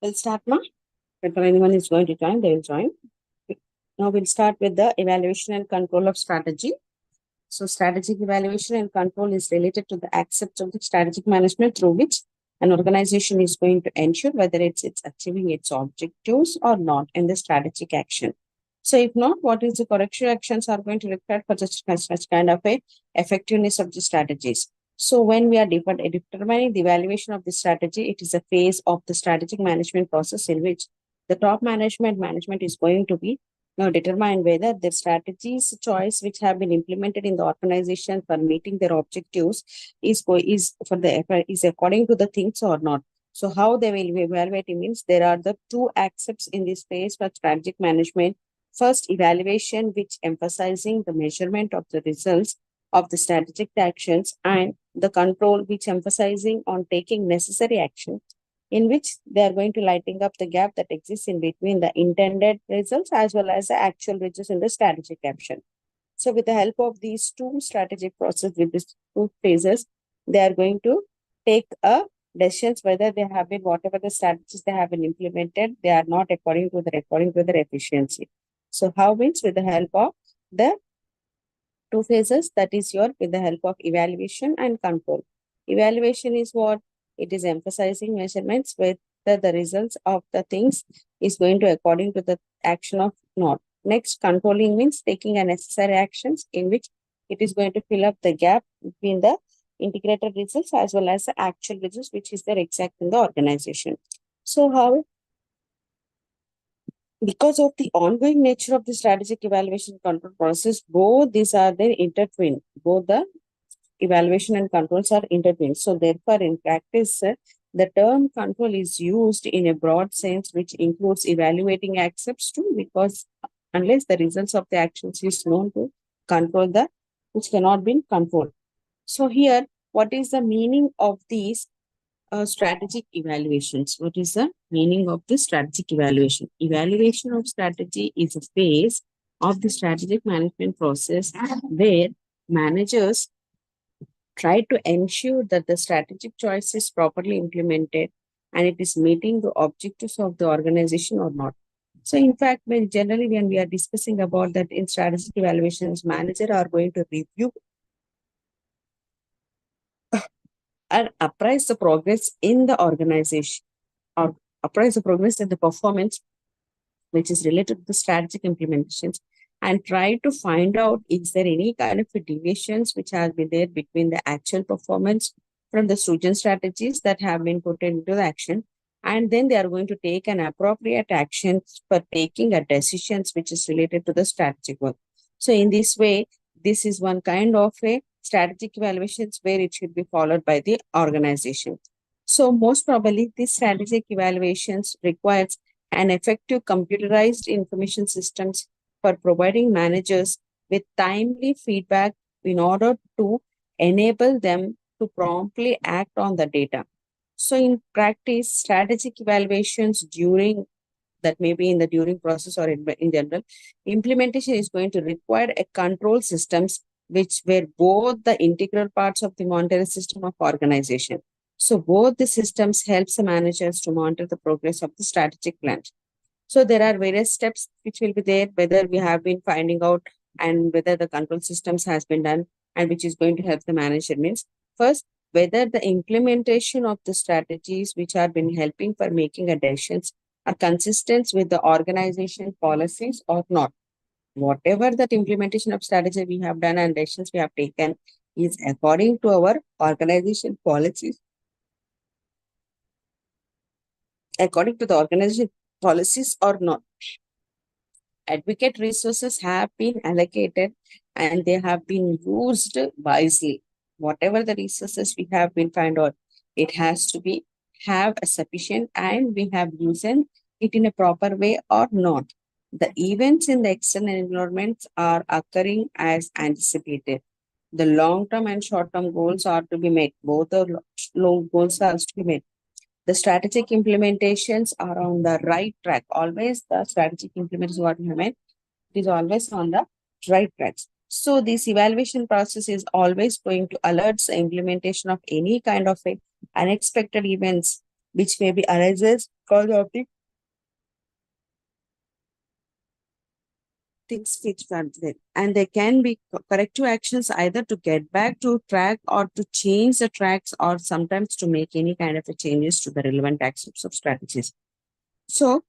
We'll start now. If anyone is going to join, they will join. Now we'll start with the evaluation and control of strategy. So strategic evaluation and control is related to the aspects of the strategic management through which an organization is going to ensure whether it's achieving its objectives or not in the strategic action. So if not, what is the corrective actions are going to require for such kind of a effectiveness of the strategies? So when we are determining the evaluation of the strategy, it is a phase of the strategic management process in which the top management is going to be now determine whether the strategies choice which have been implemented in the organization for meeting their objectives is according to the things or not. So how they will be evaluating means there are the two aspects in this phase for strategic management. First, evaluation, which emphasizing the measurement of the results of the strategic actions, and the control, which emphasizing on taking necessary action, in which they are going to lighting up the gap that exists in between the intended results as well as the actual results in the strategic action. So with the help of these two strategic process with these two phases, they are going to take a decisions, whether they have been, whatever the strategies they have been implemented, they are not according to their efficiency. So how means with the help of the two phases, that is your with the help of evaluation and control. Evaluation is what? It is emphasizing measurements whether the results of the things is going to according to the action of not. Next, controlling means taking a necessary actions in which it is going to fill up the gap between the integrated results as well as the actual results which is there exact in the organization. So how, because of the ongoing nature of the strategic evaluation control process, both these are then intertwined. Both the evaluation and controls are intertwined. So therefore, in practice, the term control is used in a broad sense, which includes evaluating accepts too, because unless the results of the actions is known to control the, which cannot be controlled. So here, what is the meaning of these strategic evaluations? What is the meaning of the strategic evaluation? Evaluation of strategy is a phase of the strategic management process where managers try to ensure that the strategic choice is properly implemented and it is meeting the objectives of the organization or not. So in fact, when generally when we are discussing about that in strategic evaluations, managers are going to review and appraise the progress in the organization or appraise the progress and the performance which is related to the strategic implementations and try to find out is there any kind of deviations which have been there between the actual performance from the student strategies that have been put into the action, and then they are going to take an appropriate action for taking a decisions which is related to the strategic work. So in this way, this is one kind of a strategic evaluations where it should be followed by the organization. So most probably these strategic evaluations requires an effective computerized information systems for providing managers with timely feedback in order to enable them to promptly act on the data. So in practice, strategic evaluations during that may be in the during process or in general, implementation is going to require a control systems which were both the integral parts of the monetary system of organization. So both the systems helps the managers to monitor the progress of the strategic plans. So there are various steps which will be there, whether we have been finding out and whether the control systems has been done and which is going to help the manager means first, whether the implementation of the strategies which have been helping for making a decisions are consistent with the organization policies or not. Whatever that implementation of strategy we have done and decisions we have taken is according to our organization policies, according to the organization policies or not. Advocate resources have been allocated and they have been used wisely. Whatever the resources we have been found out, it has to be have a sufficient and we have used it in a proper way or not. The events in the external environments are occurring as anticipated. The long-term and short-term goals are to be met. Both the long goals are to be met. The strategic implementations are on the right track. Always the strategic implementation what we have made, it is always on the right tracks. So this evaluation process is always going to alert the implementation of any kind of unexpected events which may be arises because of the things which are there. And there can be corrective actions either to get back to track or to change the tracks or sometimes to make any kind of a changes to the relevant aspects of strategies. So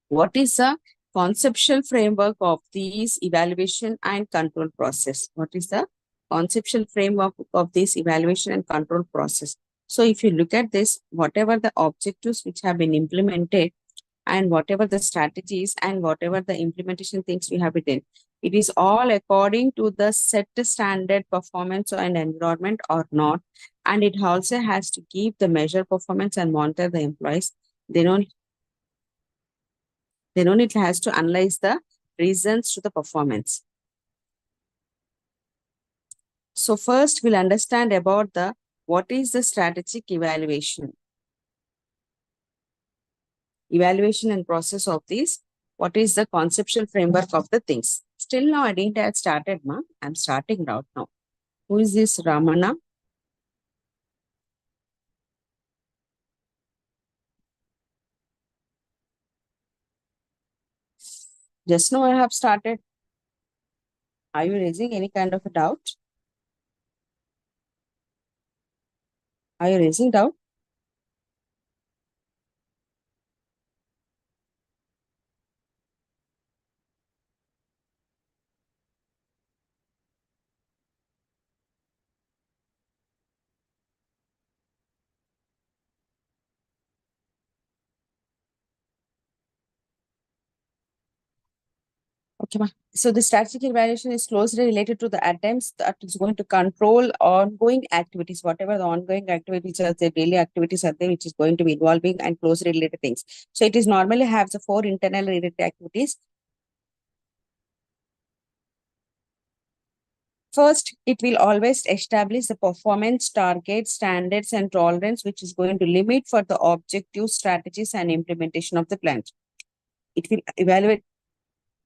what is the conceptual framework of these evaluation and control process? What is the conceptual framework of this evaluation and control process? So if you look at this, whatever the objectives which have been implemented and whatever the strategies and whatever the implementation things we have written, it is all according to the set standard performance and environment or not. And it also has to keep the measure performance and monitor the employees. Then only it has to analyze the reasons to the performance. So first we'll understand about the what is the strategic evaluation. Evaluation and process of these. What is the conceptual framework of the things? Still now I didn't have started, ma. I'm starting out now. Who is this Ramana? Just now I have started. Are you raising any kind of a doubt? Are you raising doubt? Okay, ma. So the strategic evaluation is closely related to the attempts that is going to control ongoing activities, whatever the ongoing activities are, the daily activities are there, which is going to be involving and closely related things. So it is normally have the four internal related activities. First, it will always establish the performance targets, standards, and tolerance, which is going to limit for the objective strategies and implementation of the plan. It will evaluate,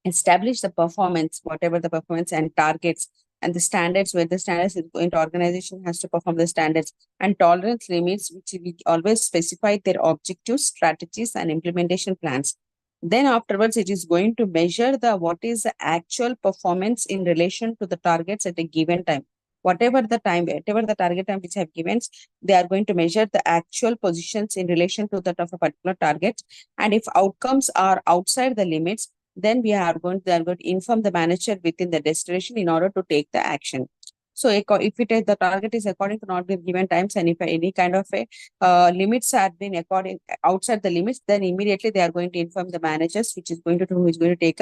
establish the performance, whatever the performance and targets and the standards, where the standards is going to organization has to perform the standards, and tolerance limits, which we always specify their objectives, strategies, and implementation plans. Then afterwards, it is going to measure the what is the actual performance in relation to the targets at a given time. Whatever the time, whatever the target time which have given, they are going to measure the actual positions in relation to that of a particular target. And if outcomes are outside the limits, then they are going to inform the manager within the destination in order to take the action. So if it is the target is according to not the given times, and if any kind of a limits have been according outside the limits, then immediately they are going to inform the managers, which is going to who is going to take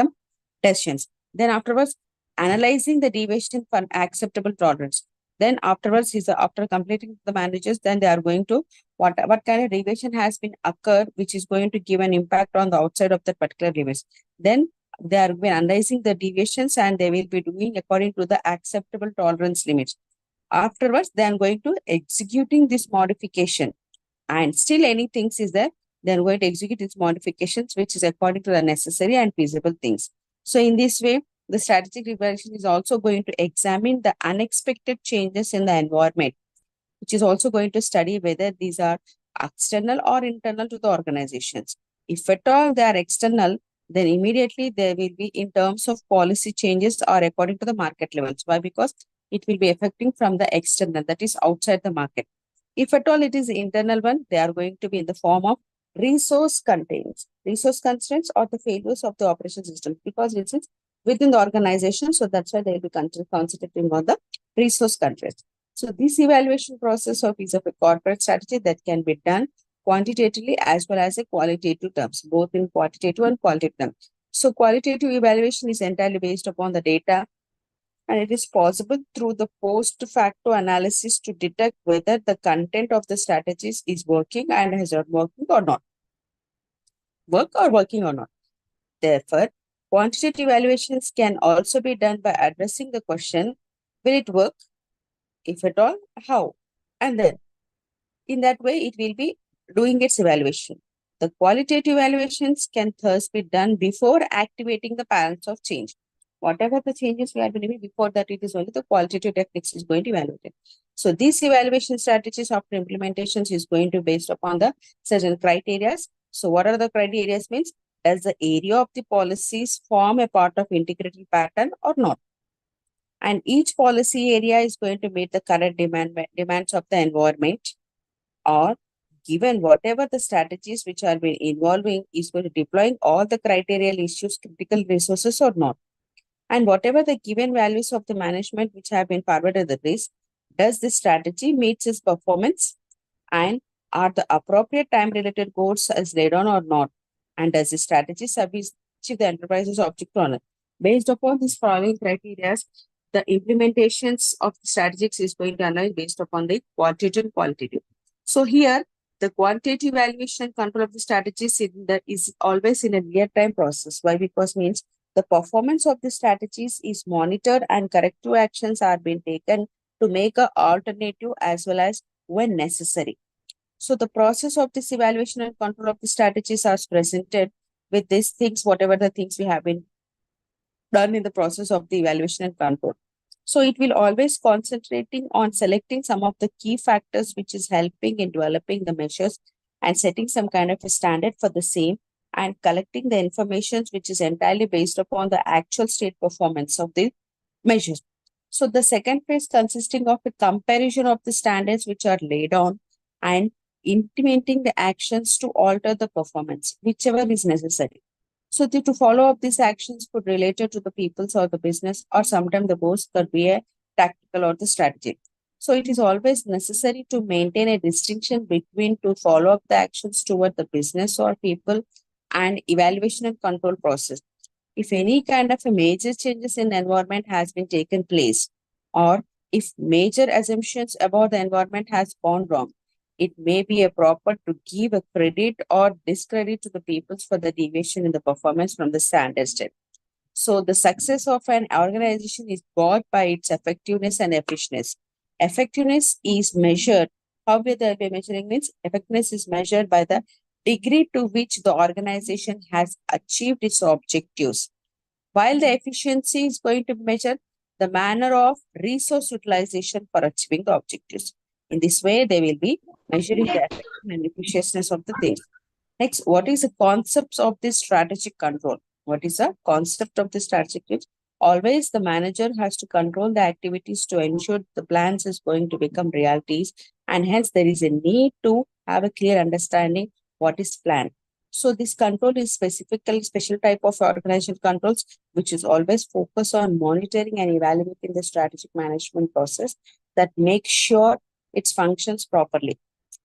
decisions. Then afterwards, analyzing the deviation for acceptable tolerance. Then afterwards, after completing the managers, then they are going to what kind of deviation has been occurred, which is going to give an impact on the outside of that particular limits. Then they are been analyzing the deviations, and they will be doing according to the acceptable tolerance limits. Afterwards, they are going to executing this modification, and still anything is there, they are going to execute its modifications, which is according to the necessary and feasible things. So in this way, the strategic evaluation is also going to examine the unexpected changes in the environment, which is also going to study whether these are external or internal to the organizations. If at all they are external, then immediately there will be in terms of policy changes or according to the market levels. Why? Because it will be affecting from the external, that is outside the market. If at all it is the internal one, they are going to be in the form of resource constraints or the failures of the operation system, because it is within the organization. So that's why they will be concentrating on the resource constraints. So this evaluation process of is of a corporate strategy that can be done quantitatively as well as a qualitative terms, both in quantitative and qualitative terms. So qualitative evaluation is entirely based upon the data, and it is possible through the post facto analysis to detect whether the content of the strategies is working and has not working or not. Working or not. Therefore, quantitative evaluations can also be done by addressing the question, will it work? If at all, how? And then in that way, it will be doing its evaluation. The qualitative evaluations can thus be done before activating the patterns of change. Whatever the changes we are doing before that, it is only the qualitative techniques is going to evaluate it. So these evaluation strategies after implementations is going to based upon the certain criteria. So what are the criteria means? Does the area of the policies form a part of integrated pattern or not? And each policy area is going to meet the current demands of the environment, or given whatever the strategies which are been involving is going to deploying all the criteria issues, critical resources or not. And whatever the given values of the management which have been forwarded the risk, does the strategy meets its performance, and are the appropriate time related goals as laid on or not? And does the strategy achieve the enterprise's object or not? Based upon these following criteria, the implementations of the strategies is going to analyze based upon the quantitative and qualitative. So here, the quantitative evaluation and control of the strategies is always in a real-time process. Why? Because means the performance of the strategies is monitored and corrective actions are being taken to make an alternative as well as when necessary. So the process of this evaluation and control of the strategies are presented with these things, whatever the things we have been done in the process of the evaluation and control. So it will always concentrating on selecting some of the key factors which is helping in developing the measures and setting some kind of a standard for the same, and collecting the information which is entirely based upon the actual state performance of the measures. So the second phase consisting of a comparison of the standards which are laid on and implementing the actions to alter the performance, whichever is necessary. So to follow up these actions could relate to the people's or the business, or sometimes the both could be a tactical or the strategy. So it is always necessary to maintain a distinction between to follow up the actions toward the business or people and evaluation and control process. If any kind of a major changes in the environment has been taken place, or if major assumptions about the environment has gone wrong, it may be a proper to give a credit or discredit to the people for the deviation in the performance from the standard step. So the success of an organization is bought by its effectiveness and efficiency. Effectiveness is measured. How we are measuring means effectiveness is measured by the degree to which the organization has achieved its objectives, while the efficiency is going to measure the manner of resource utilization for achieving the objectives. In this way, they will be measuring the effectiveness and efficiency of the things. Next, what is the concepts of this strategic control? What is the concept of the strategic control? Always the manager has to control the activities to ensure the plans is going to become realities, and hence there is a need to have a clear understanding what is planned. So this control is specifically special type of organizational controls, which is always focused on monitoring and evaluating the strategic management process that makes sure it functions properly.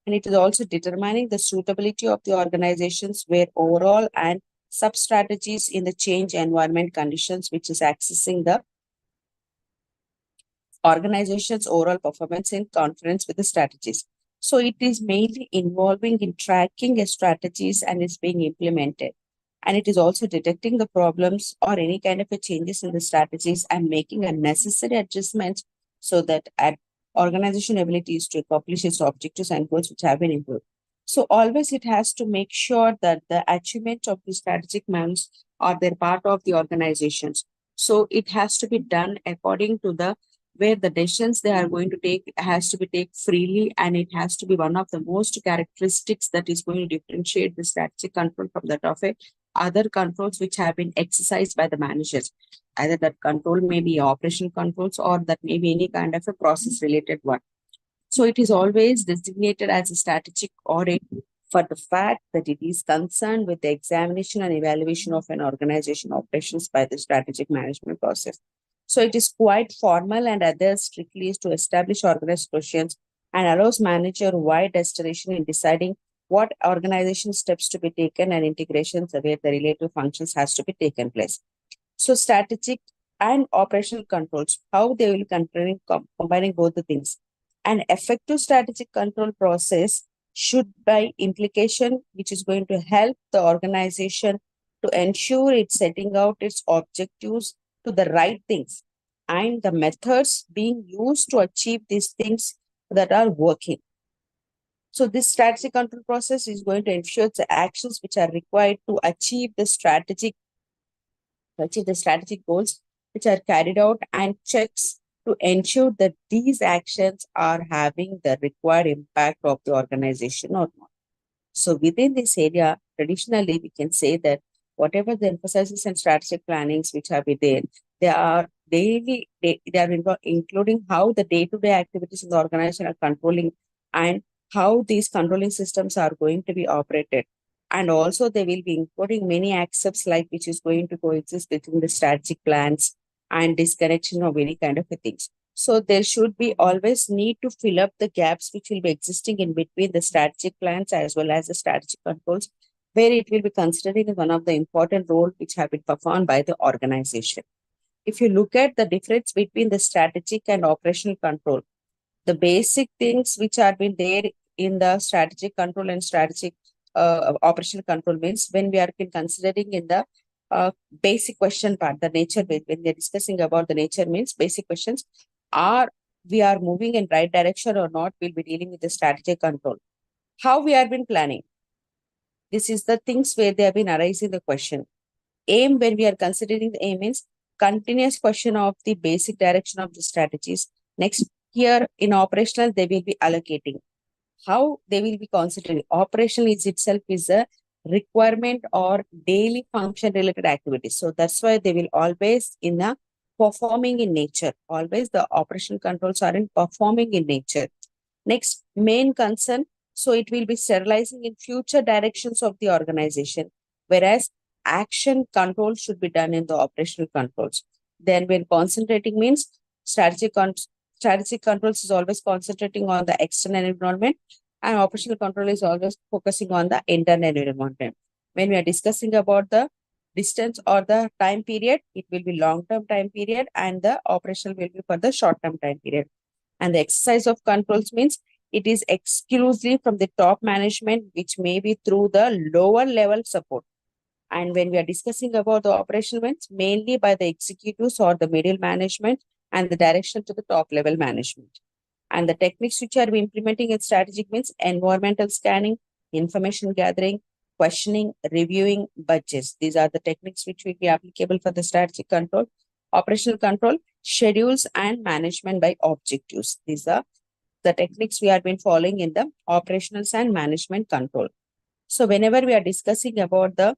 And it is also determining the suitability of the organizations where overall and sub-strategies in the change environment conditions, which is accessing the organization's overall performance in conference with the strategies. So it is mainly involving in tracking a strategies and is being implemented. And it is also detecting the problems or any kind of a changes in the strategies and making a necessary adjustments so that organization abilities to accomplish its objectives and goals which have been improved. So always it has to make sure that the achievement of the strategic plans are their part of the organizations. So it has to be done according to the where the decisions they are going to take has to be taken freely, and it has to be one of the most characteristics that is going to differentiate the strategic control from that of a other controls which have been exercised by the managers. Either that control may be operational controls or that may be any kind of a process related one. So it is always designated as a strategic audit for the fact that it is concerned with the examination and evaluation of an organization operations by the strategic management process. So it is quite formal and others strictly is to establish organized questions and allows manager wide discretion in deciding what organization steps to be taken and integrations where the relative functions has to be taken place. So strategic and operational controls, how they will be combining both the things. An effective strategic control process should by implication, which is going to help the organization to ensure it's setting out its objectives to the right things and the methods being used to achieve these things that are working. So this strategic control process is going to ensure the actions which are required to achieve the strategic goals which are carried out, and checks to ensure that these actions are having the required impact of the organization or not. So within this area, traditionally, we can say that whatever the emphasis and strategic plannings which have been there, they are daily, they are including how the day-to-day activities in the organization are controlling and how these controlling systems are going to be operated. And also they will be including many aspects like which is going to coexist between the strategic plans and disconnection of any kind of a things. So there should be always need to fill up the gaps which will be existing in between the strategic plans as well as the strategic controls, where it will be considered as one of the important role which have been performed by the organization. If you look at the difference between the strategic and operational control, the basic things which have been there in the strategic control and strategic operational control means when we are considering in the basic question part, the nature, when we are discussing about the nature means basic questions, are we are moving in right direction or not, we'll be dealing with the strategic control. How we have been planning. This is the things where they have been arising the question. Aim, when we are considering the aim means continuous question of the basic direction of the strategies. Next, here in operational, they will be allocating. How they will be considering. Operational is itself is a requirement or daily function related activities. So that's why they will always in a performing in nature. Always the operational controls are in performing in nature. Next, main concern. So it will be sterilizing in future directions of the organization, whereas action control should be done in the operational controls. Then when concentrating means strategic controls is always concentrating on the external environment, and operational control is always focusing on the internal environment. When we are discussing about the distance or the time period, it will be long-term time period and the operational will be for the short-term time period. And the exercise of controls means it is exclusively from the top management, which may be through the lower level support. And when we are discussing about the operational ones, mainly by the executives or the middle management and the direction to the top level management. And the techniques which are implementing in strategic means environmental scanning, information gathering, questioning, reviewing, budgets. These are the techniques which will be applicable for the strategic control. Operational control, schedules and management by objectives. These are the techniques we have been following in the operationals and management control. So whenever we are discussing about the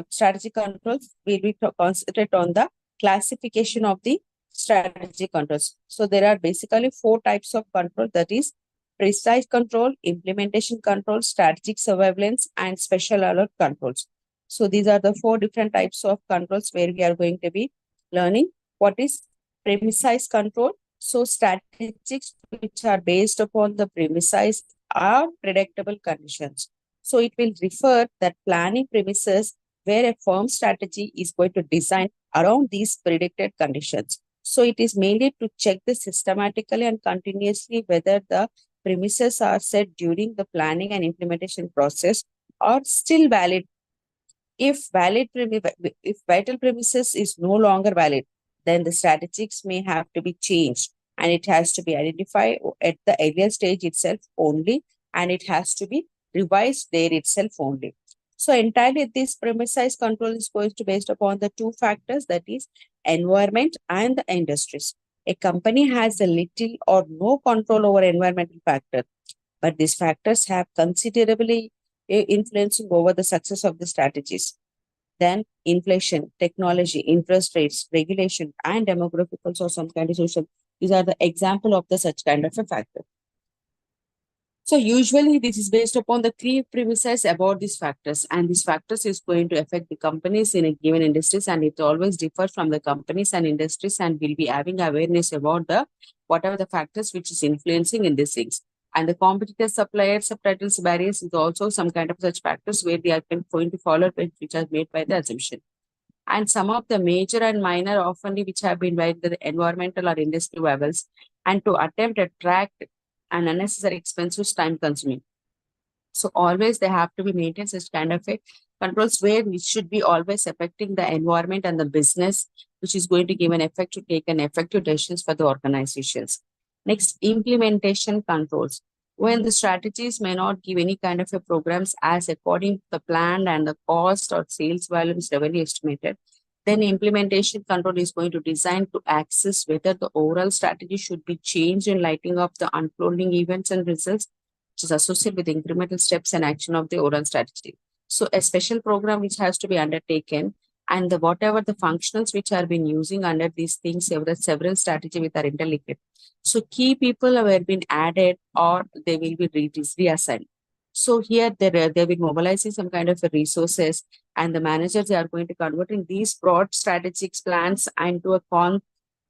strategic controls, we will concentrate on the classification of the strategic controls. So there are basically 4 types of control, that is precise control, implementation control, strategic surveillance, and special alert controls. So these are the 4 different types of controls where we are going to be learning. What is precise control? So strategies which are based upon the precise are predictable conditions. So it will refer that planning premises where a firm strategy is going to design around these predicted conditions. So it is mainly to check the systematically and continuously whether the premises are set during the planning and implementation process are still valid. If vital premises is no longer valid, then the strategies may have to be changed and it has to be identified at the earlier stage itself only, and it has to be revised there itself only. So entirely this premise control is going to be based upon the 2 factors, that is environment and the industries. A company has a little or no control over environmental factor, but these factors have considerably influencing over the success of the strategies. Then inflation, technology, interest rates, regulation, and demographic also some kind of social. These are the example of the such kind of a factor. So usually this is based upon the 3 premises about these factors, and these factors is going to affect the companies in a given industries, and it always differs from the companies and industries, and we'll be having awareness about the whatever the factors which is influencing in these things. And the competitor suppliers, subtitles, barriers is also some kind of such factors where they are going to follow which are made by the assumption. And some of the major and minor often which have been by the environmental or industry levels, and to attempt to track and unnecessary expenses time consuming. So always they have to be maintained such kind of a controls where it should be always affecting the environment and the business, which is going to give an effect to take an effective decisions for the organizations. Next, implementation controls. When the strategies may not give any kind of a programs as according to the plan and the cost or sales volumes revenue estimated, then implementation control is going to design to access whether the overall strategy should be changed in lighting of the unfolding events and results, which is associated with incremental steps and action of the overall strategy. So a special program which has to be undertaken, and the whatever the functionals which are been using under these things, several strategy which are interlinked. So key people have been added or they will be reassigned. So here they will be mobilizing some kind of resources, and the managers are going to converting these broad strategic plans into a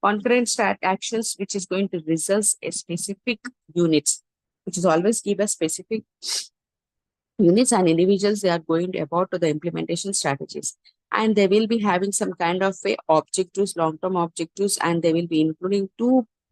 concurrent actions, which is going to result a specific units, which is always give a specific units and individuals they are going to about to the implementation strategies. And they will be having some kind of objectives, long-term objectives, and they will be including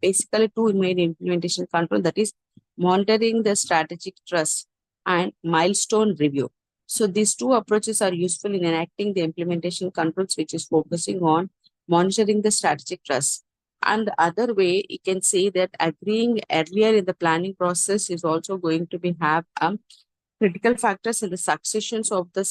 basically two main implementation control, that is monitoring the strategic trust and milestone review. So these 2 approaches are useful in enacting the implementation controls, which is focusing on monitoring the strategic trust. And the other way, you can say that agreeing earlier in the planning process is also going to be have critical factors in the successions of the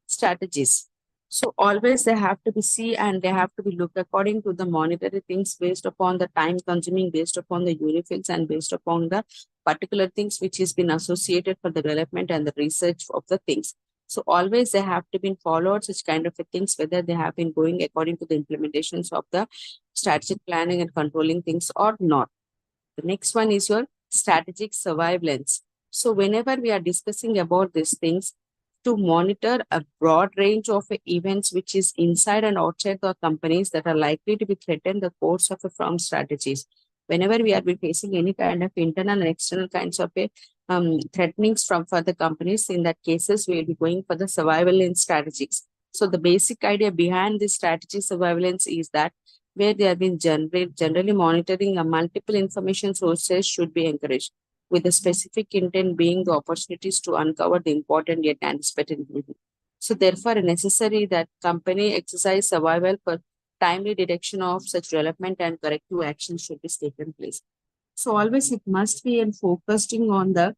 strategies. So always they have to be see and they have to be looked according to the monetary things based upon the time consuming, based upon the unifields, and based upon the particular things which has been associated for the development and the research of the things. So always they have to be followed such kind of things, whether they have been going according to the implementations of the strategic planning and controlling things or not. The next one is your strategic surveillance. So whenever we are discussing about these things, to monitor a broad range of events which is inside and outside the companies that are likely to be threaten the course of a firm strategies. Whenever we are be facing any kind of internal and external kinds of threatenings from for the companies, in that cases we will be going for the surveillance strategies. So the basic idea behind this strategy surveillance is that where they have been generally monitoring a multiple information sources should be encouraged, with the specific intent being the opportunities to uncover the important yet anticipated information. So therefore, necessary that company exercise survival for timely detection of such development and corrective action should be taken place. So always it must be and focusing on the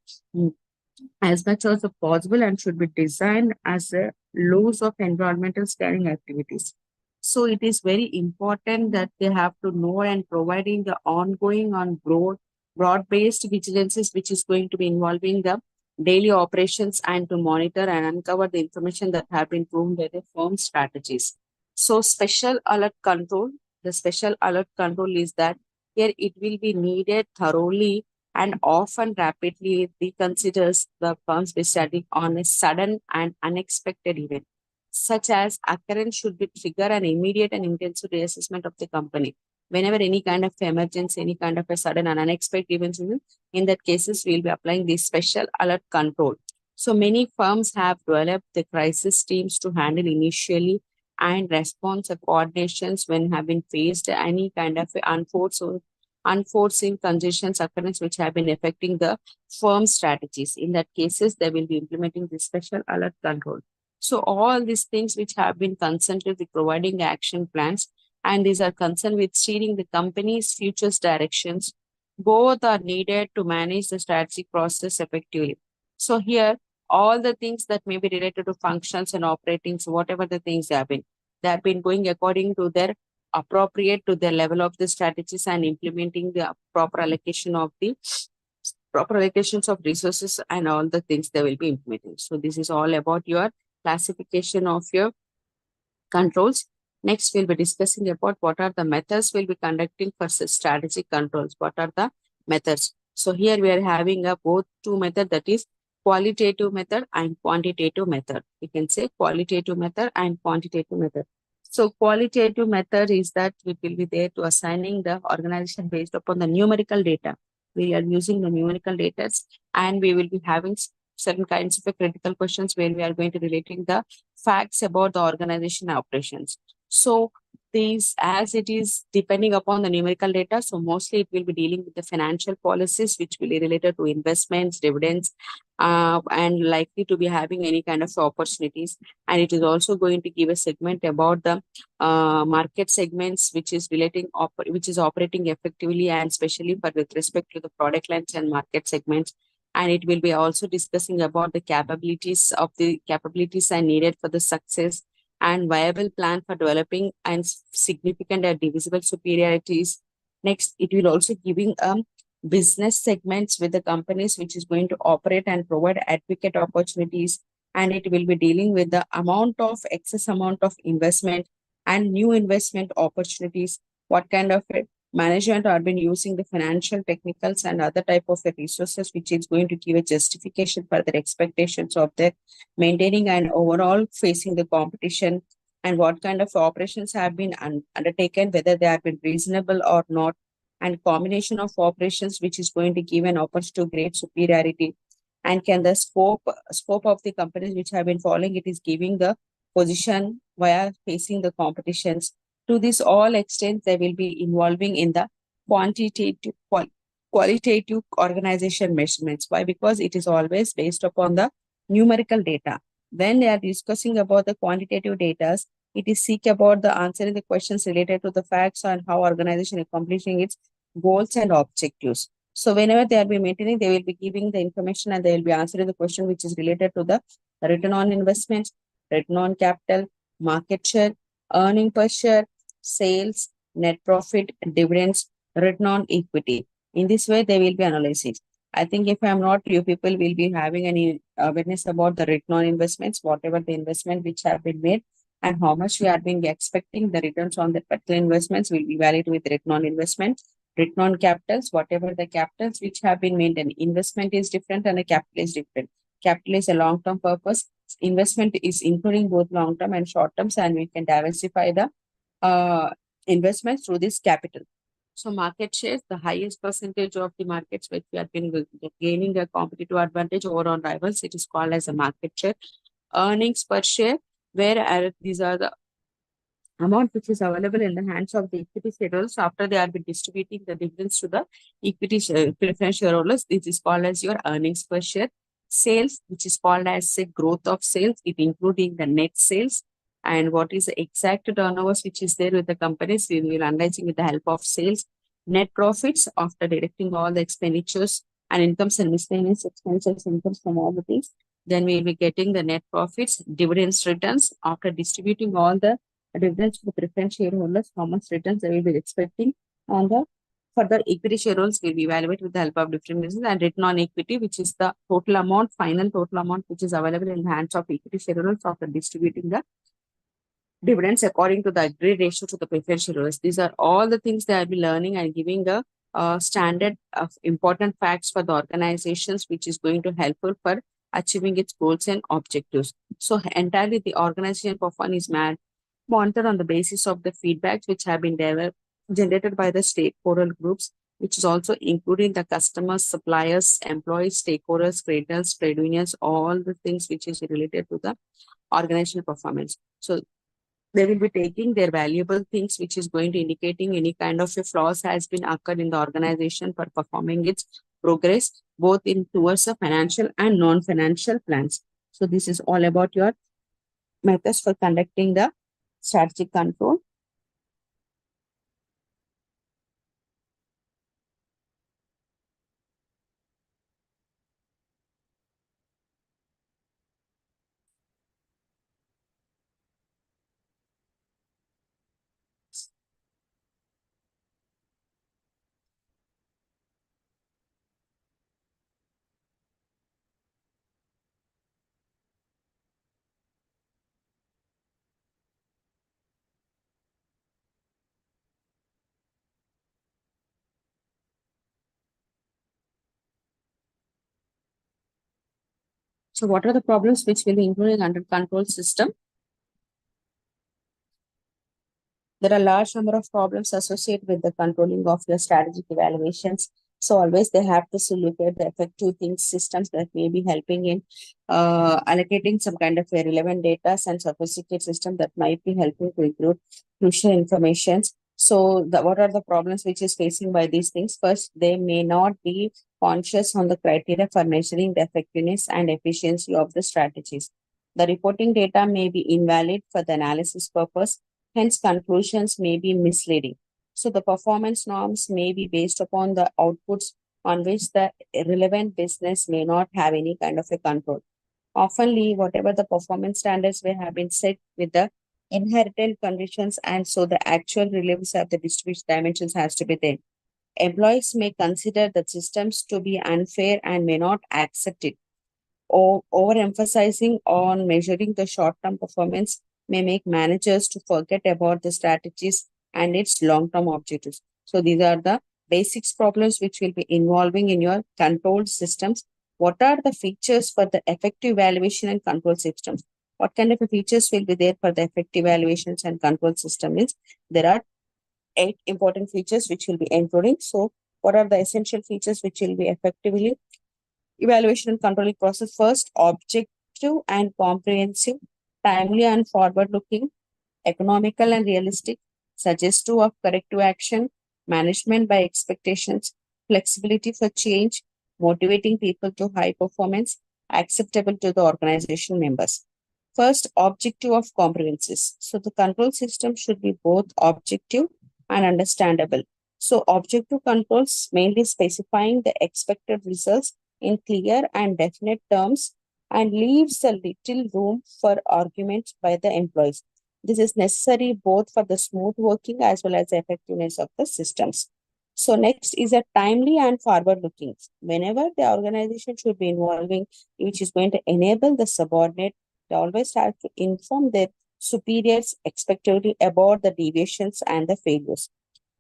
as much as possible and should be designed as a loss of environmental scanning activities. So it is very important that they have to know and providing the ongoing on broad-based vigilances, which is going to be involving the daily operations and to monitor and uncover the information that have been proven by the firm strategies. So special alert control, the special alert control is that here it will be needed thoroughly and often rapidly reconsiders the firm's deciding on a sudden and unexpected event, such as occurrence should be trigger an immediate and intensive reassessment of the company. Whenever any kind of emergency, any kind of a sudden and unexpected event, in that cases, we'll be applying this special alert control. So many firms have developed the crisis teams to handle initially and response coordinations when have been faced any kind of unforeseen conditions occurrence which have been affecting the firm strategies. In that cases, they will be implementing the special alert control. So all these things which have been concerned with providing action plans, and these are concerned with steering the company's futures directions, both are needed to manage the strategic process effectively. So here, all the things that may be related to functions and operating, so whatever the things they have been going according to their appropriate to the level of the strategies and implementing the proper allocations of resources and all the things they will be implementing. So this is all about your classification of your controls. Next, we'll be discussing about what are the methods we'll be conducting for strategic controls. What are the methods? So here we are having a both two method, that is qualitative method and quantitative method. We can say qualitative method and quantitative method. So qualitative method is that we will be there to assigning the organization based upon the numerical data. We are using the numerical data and we will be having certain kinds of critical questions where we are going to relating the facts about the organization operations. So these, as it is depending upon the numerical data, so mostly it will be dealing with the financial policies which will be related to investments, dividends, and likely to be having any kind of opportunities. And it is also going to give a segment about the market segments which is which is operating effectively and especially for with respect to the product lines and market segments. And it will be also discussing about the capabilities and needed for the success and viable plan for developing and significant and divisible superiorities. Next, it will also giving business segments with the companies which is going to operate and provide advocate opportunities. And it will be dealing with the excess amount of investment and new investment opportunities. What kind of management are been using the financial technicals and other type of resources which is going to give a justification for their expectations of their maintaining and overall facing the competition, and what kind of operations have been undertaken, whether they have been reasonable or not, and combination of operations which is going to give an opportunity to great superiority, and can the scope of the companies which have been following it is giving the position via facing the competitions. To this all extent, they will be involving in the qualitative organization measurements. Why? Because it is always based upon the numerical data. When they are discussing about the quantitative data, it is seek about the answering the questions related to the facts and how organization is accomplishing its goals and objectives. So whenever they are be maintaining, they will be giving the information and they will be answering the question which is related to the return on investments, return on capital, market share, earning per share, sales, net profit, dividends, return on equity. In this way, they will be analyzing. I think if I'm not, you people will be having any awareness about the return on investments, whatever the investment which have been made and how much we are being expecting the returns on the particular investments will be valid with return on investment, return on capitals, whatever the capitals which have been made. An investment is different and a capital is different. Capital is a long-term purpose. Investment is including both long-term and short-terms, and we can diversify the uh, investments through this capital. So market shares, the highest percentage of the markets which we have been gaining a competitive advantage over on rivals, it is called as a market share. Earnings per share, where these are the amount which is available in the hands of the equity shareholders after they are been distributing the dividends to the equity preference shareholders. This is called as your earnings per share. Sales, which is called as a growth of sales, it including the net sales and what is the exact turnovers which is there with the companies. We will analyzing with the help of sales. Net profits after deducting all the expenditures and incomes and miscellaneous expenses, incomes from all the things. Then we will be getting the net profits, dividends returns after distributing all the dividends to the preference shareholders, how much returns they will be expecting on the further equity shareholders will be evaluated with the help of different measures, and return on equity, which is the total amount, final total amount, which is available in the hands of equity shareholders after distributing the dividends according to the agreed ratio to the preferred shareholders. These are all the things they will be learning and giving a standard of important facts for the organizations, which is going to helpful for achieving its goals and objectives. So entirely the organization performance is monitored on the basis of the feedbacks which have been generated by the stakeholder groups, which is also including the customers, suppliers, employees, stakeholders, creditors, trade unions, all the things which is related to the organizational performance. So they will be taking their valuable things, which is going to indicating any kind of a flaws has been occurred in the organization for performing its progress, both in towards the financial and non-financial plans. So this is all about your methods for conducting the strategic control. So what are the problems which will be included under control system? There are large number of problems associated with the controlling of your strategic evaluations. So always they have to look at the effective things, systems that may be helping in allocating some kind of a relevant data and sophisticated system that might be helping to include crucial informations. So what are the problems which is facing by these things? First, they may not be conscious on the criteria for measuring the effectiveness and efficiency of the strategies. The reporting data may be invalid for the analysis purpose. Hence, conclusions may be misleading. So the performance norms may be based upon the outputs on which the relevant business may not have any kind of a control. Oftenly, whatever the performance standards may have been set with the inherited conditions, and so the actual reliefs of the distribution dimensions has to be there. Employees may consider the systems to be unfair and may not accept it. Overemphasizing on measuring the short-term performance may make managers to forget about the strategies and its long-term objectives. So these are the basics problems which will be involving in your control systems. What are the features for the effective evaluation and control systems? What kind of features will be there for the effective evaluations and control system is there are 8 important features which will be including. So what are the essential features which will be effectively evaluation and controlling process? First, objective and comprehensive, timely and forward-looking, economical and realistic, suggestive of corrective action, management by expectations, flexibility for change, motivating people to high performance, acceptable to the organization members. First, objective of comprehensive. So the control system should be both objective and understandable. So objective controls mainly specifying the expected results in clear and definite terms and leaves a little room for arguments by the employees. This is necessary both for the smooth working as well as the effectiveness of the systems. So next is a timely and forward looking. Whenever the organization should be involving, which is going to enable the subordinate, they always have to inform their superiors expectedly about the deviations and the failures.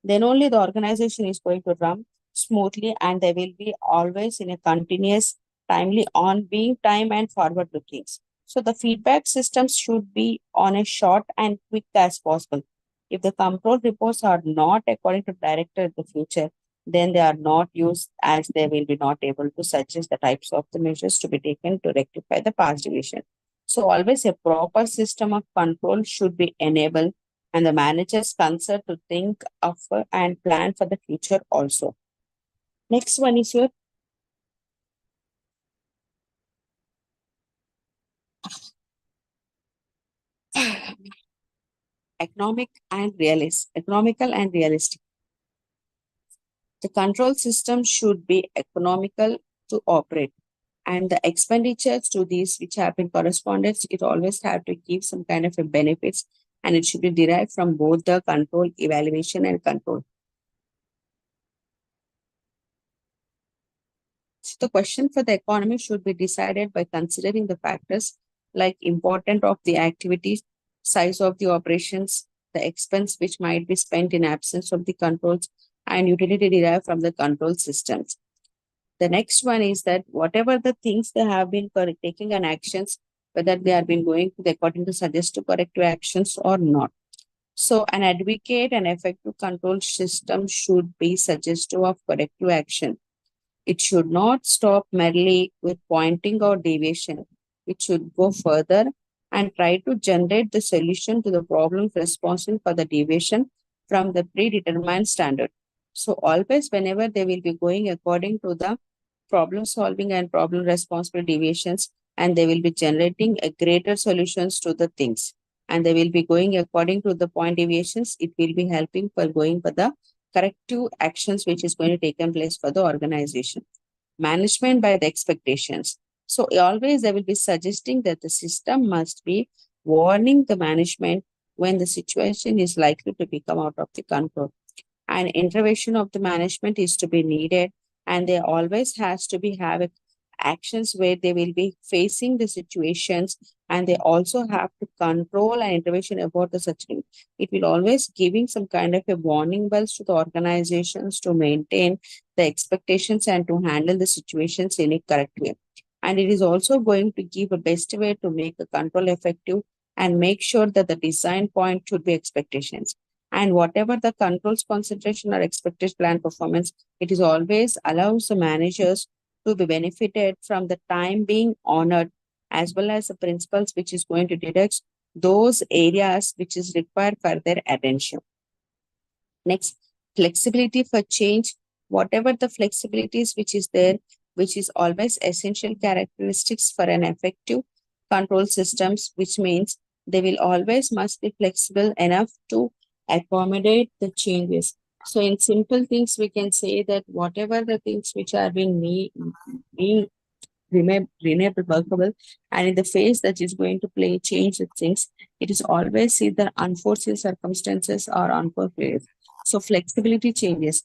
Then only the organization is going to run smoothly, and they will be always in a continuous, timely on being time and forward looking. So the feedback systems should be on a short and quick as possible. If the control reports are not according to director in the future, then they are not used, as they will be not able to suggest the types of the measures to be taken to rectify the past deviation. So always a proper system of control should be enabled, and the managers concerned to think of and plan for the future also. Next one is your economical and realistic. The control system should be economical to operate, and the expenditures to these which have been corresponded, it always have to give some kind of a benefits, and it should be derived from both the control, evaluation, and control. So the question for the economy should be decided by considering the factors like importance of the activities, size of the operations, the expense which might be spent in absence of the controls, and utility derived from the control systems. The next one is that whatever the things they have been taking an actions, whether they have been going to the according to suggest to corrective actions or not. So an advocate and effective control system should be suggestive of corrective action. It should not stop merely with pointing out deviation. It should go further and try to generate the solution to the problems responsible for the deviation from the predetermined standard. So always whenever they will be going according to the problem solving and problem responsible deviations, and they will be generating a greater solutions to the things, and they will be going according to the point deviations, it will be helping for going for the corrective actions which is going to take place for the organization. Management by the expectations. So always they will be suggesting that the system must be warning the management when the situation is likely to become out of the control, and intervention of the management is to be needed, and there always has to be have actions where they will be facing the situations, and they also have to control and intervention about the such thing. It will always giving some kind of a warning bells to the organizations to maintain the expectations and to handle the situations in a correct way, and it is also going to give a best way to make the control effective and make sure that the design point should be expectations, and whatever the controls concentration or expected plan performance, it is always allows the managers to be benefited from the time being honored, as well as the principles which is going to detect those areas which is required for their attention. Next, flexibility for change. Whatever the flexibilities which is there, which is always essential characteristics for an effective control systems, which means they will always must be flexible enough to accommodate the changes. So in simple things, we can say that whatever the things which are being renewable workable, and in the phase that is going to play change with things, it is always see the unforeseen circumstances or unforeseen. So flexibility changes.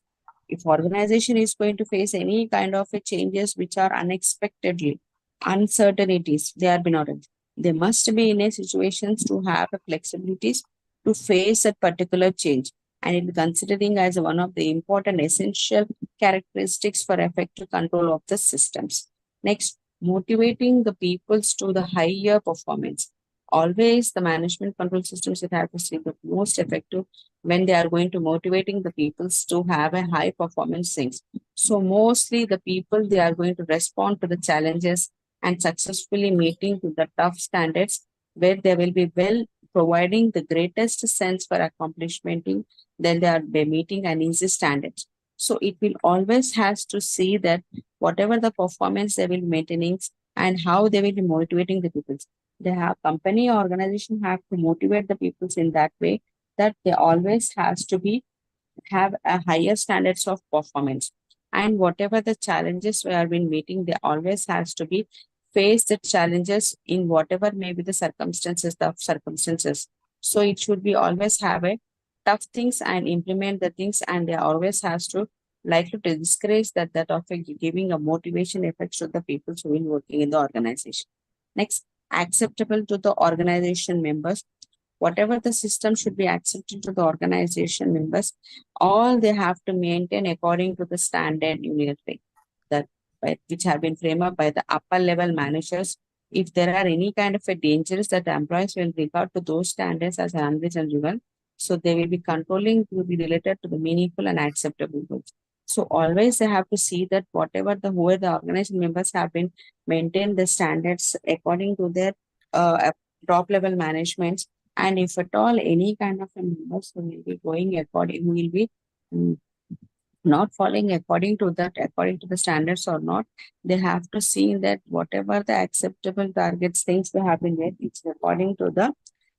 If organization is going to face any kind of a changes which are unexpectedly uncertainties, they are been they must be in a situations to have a flexibilities to face a particular change, and it considering as one of the important essential characteristics for effective control of the systems. Next, motivating the peoples to the higher performance. Always the management control systems that have to see the most effective when they are going to motivating the peoples to have a high performance things. So mostly the people, they are going to respond to the challenges and successfully meeting to the tough standards, where they will be well providing the greatest sense for accomplishment, then they are meeting an easy standards. So it will always has to see that whatever the performance they will maintaining and how they will be motivating the people. They have company or organization have to motivate the people in that way, that they always has to be have a higher standards of performance. And whatever the challenges we have been meeting, they always has to be face the challenges in whatever may be the circumstances. So it should be always have a tough things and implement the things, and they always has to likely to discourage that of giving a motivation effects to the people who will working in the organization. Next, acceptable to the organization members. Whatever the system should be accepted to the organization members, all they have to maintain according to the standard unit rate that which have been framed up by the upper level managers. If there are any kind of a dangers that the employees will regard to those standards as unreasonable, so they will be controlling to be related to the meaningful and acceptable goals. So always they have to see that whatever the whoever the organization members have been maintain the standards according to their top level management, and if at all any kind of a members who will be going according, who will be mm, not following according to that, according to the standards or not, they have to see that whatever the acceptable targets things they have been made, it's according to the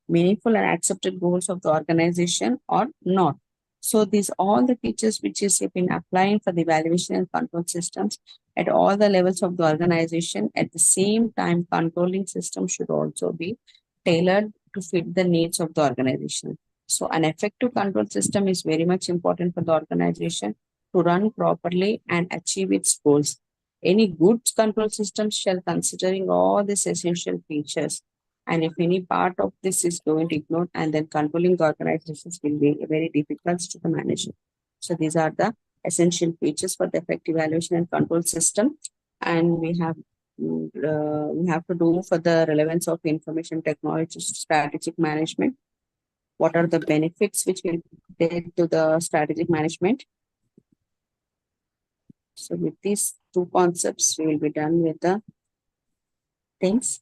meaningful and accepted goals of the organization or not. So these all the features which is been applying for the evaluation and control systems at all the levels of the organization. At the same time, controlling system should also be tailored to fit the needs of the organization. So an effective control system is very much important for the organization to run properly and achieve its goals. Any good control system shall considering all these essential features, and if any part of this is going to ignore, and then controlling the organizations will be very difficult to the manager. So these are the essential features for the effective evaluation and control system. And we have to do for the relevance of information technology strategic management. What are the benefits which will take to the strategic management? So with these two concepts, we will be done with the things.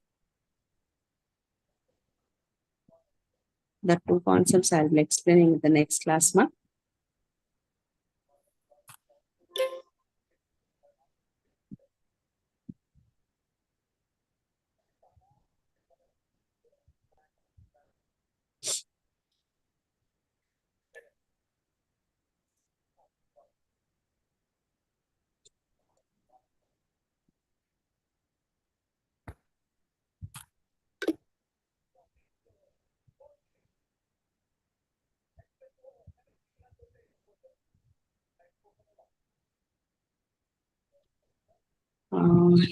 The two concepts I will be explaining in the next class, ma.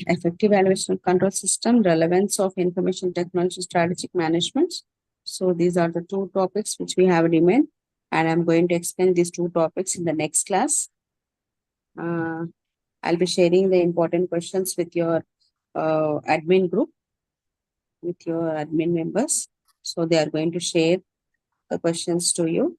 Effective evaluation control system, relevance of information technology, strategic management. So these are the two topics which we have remained, and I'm going to explain these two topics in the next class. I'll be sharing the important questions with your admin group, with your admin members. So they are going to share the questions to you.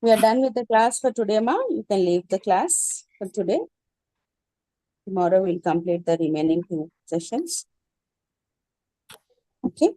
We are done with the class for today, ma. You can leave the class for today. Tomorrow we'll complete the remaining two sessions. Okay.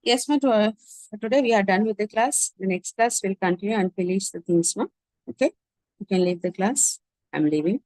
Yes, ma. For today we are done with the class. The next class will continue and finish the things, ma. Okay. You can leave the class. I'm leaving.